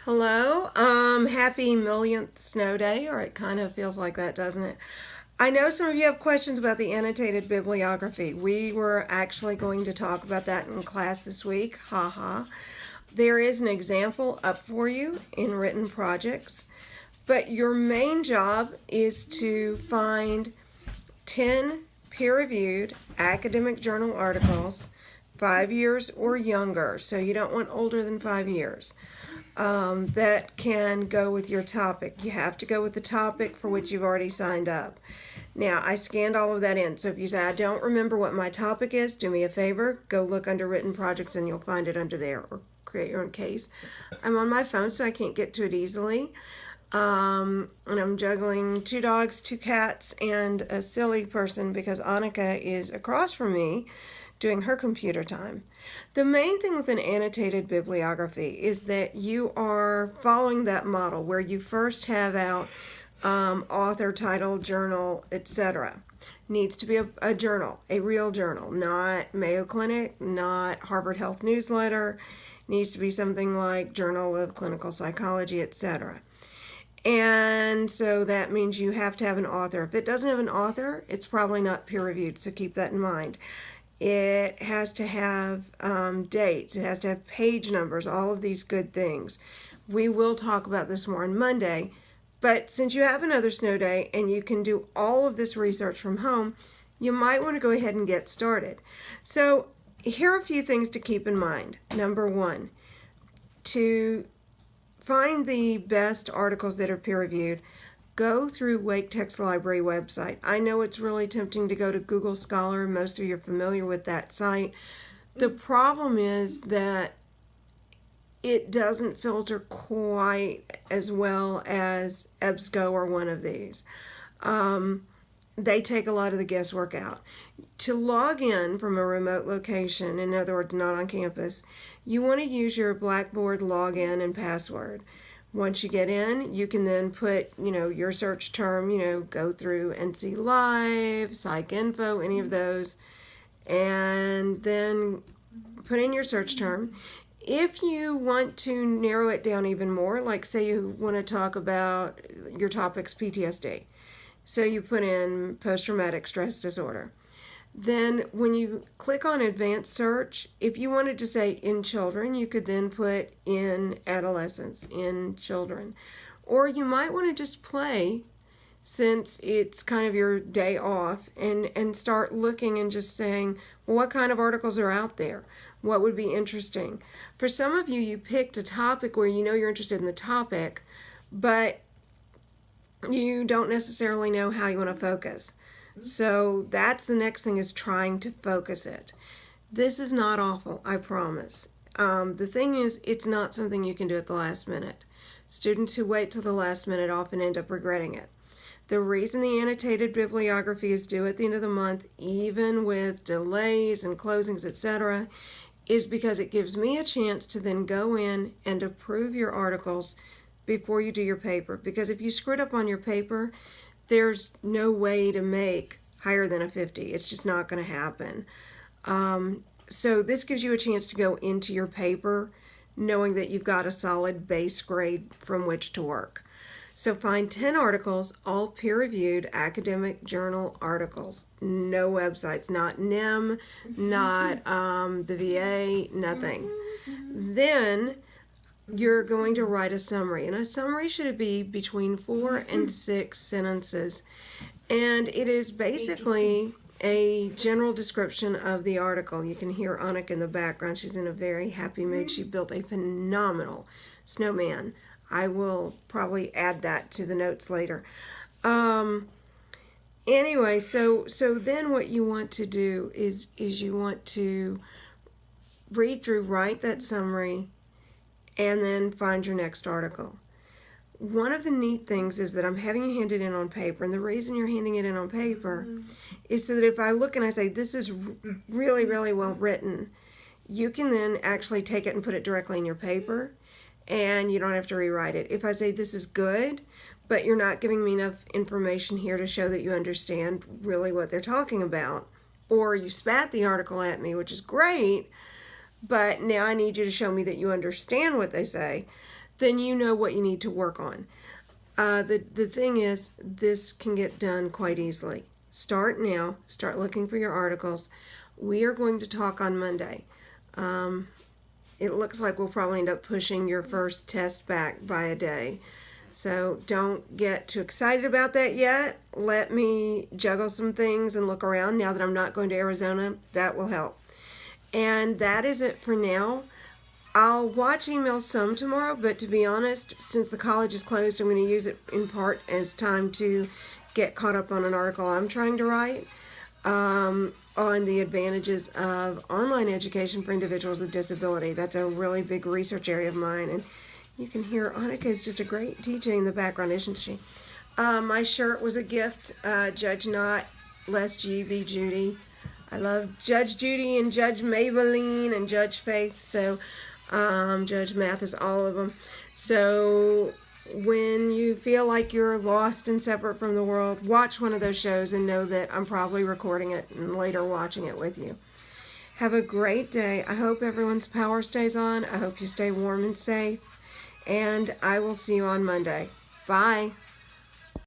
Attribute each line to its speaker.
Speaker 1: Hello. Happy millionth snow day, or it kind of feels like that, doesn't it? I know some of you have questions about the annotated bibliography. We were actually going to talk about that in class this week. Haha. There is an example up for you in written projects, but your main job is to find 10 peer-reviewed academic journal articles 5 years or younger, so you don't want older than 5 years, that can go with your topic. You have to go with the topic for which you've already signed up. Now, I scanned all of that in, so if you say, I don't remember what my topic is, do me a favor, go look under written projects and you'll find it under there, or create your own case. I'm on my phone, so I can't get to it easily. And I'm juggling 2 dogs, 2 cats, and a silly person because Annika is across from me doing her computer time. The main thing with an annotated bibliography is that you are following that model where you first have out author, title, journal, etc. Needs to be a journal, a real journal, not Mayo Clinic, not Harvard Health Newsletter. Needs to be something like Journal of Clinical Psychology, etc. And so that means you have to have an author. If it doesn't have an author, it's probably not peer-reviewed, so keep that in mind. It has to have dates. It has to have page numbers, all of these good things. We will talk about this more on Monday, but since you have another snow day and you can do all of this research from home, you might want to go ahead and get started. So here are a few things to keep in mind. Number one, to find the best articles that are peer-reviewed, go through Wake Text Library website. I know it's really tempting to go to Google Scholar. Most of you are familiar with that site. The problem is that it doesn't filter quite as well as EBSCO or one of these. They take a lot of the guesswork out. To log in from a remote location, in other words, not on campus, you want to use your Blackboard login and password. Once you get in, you can then put, your search term, go through NC Live, Psych Info, any of those, and then put in your search term. If you want to narrow it down even more, like say you want to talk about your topic's PTSD, so you put in post-traumatic stress disorder. Then when you click on advanced search, if you wanted to say in children, you could then put in adolescents, in children. Or you might want to just play, since it's kind of your day off, and start looking and just saying, well, what kind of articles are out there? What would be interesting? For some of you, you picked a topic where you know you're interested in the topic, but you don't necessarily know how you want to focus. So that's the next thing, is trying to focus it. This is not awful, I promise. The thing is, it's not something you can do at the last minute. Students who wait till the last minute often end up regretting it. The reason the annotated bibliography is due at the end of the month, even with delays and closings, etc., is because it gives me a chance to then go in and approve your articles before you do your paper. Because if you screwed up on your paper, there's no way to make higher than a 50. It's just not going to happen. So this gives you a chance to go into your paper knowing that you've got a solid base grade from which to work. So find 10 articles, all peer-reviewed academic journal articles. No websites, not NIM, not the VA, nothing. Then you're going to write a summary, and a summary should be between 4 and 6 sentences, and it is basically a general description of the article. You can hear Annika in the background. She's in a very happy mood. She built a phenomenal snowman. I will probably add that to the notes later. Anyway, so then what you want to do is you want to read through, write that summary, and then find your next article. One of the neat things is that I'm having you hand it in on paper, and the reason you're handing it in on paper is so that if I look and I say, this is really, really well written, you can then actually take it and put it directly in your paper, and you don't have to rewrite it. If I say, this is good, but you're not giving me enough information here to show that you understand really what they're talking about, or you spat the article at me, which is great, but now I need you to show me that you understand what they say, then you know what you need to work on. The thing is, this can get done quite easily. Start now. Start looking for your articles. We are going to talk on Monday. It looks like we'll probably end up pushing your first test back by a day. So don't get too excited about that yet. Let me juggle some things and look around now that I'm not going to Arizona. That will help. And that is it for now. I'll watch emails some tomorrow, but to be honest, since the college is closed, I'm going to use it in part as time to get caught up on an article I'm trying to write on the advantages of online education for individuals with disability. That's a really big research area of mine, and you can hear Annika is just a great DJ in the background, isn't she? My shirt was a gift. Judge Not, lest ye be Judy. I love Judge Judy and Judge Maybelline and Judge Faith, so Judge Mathis, all of them. So when you feel like you're lost and separate from the world, watch one of those shows and know that I'm probably recording it and later watching it with you. Have a great day. I hope everyone's power stays on. I hope you stay warm and safe. And I will see you on Monday. Bye.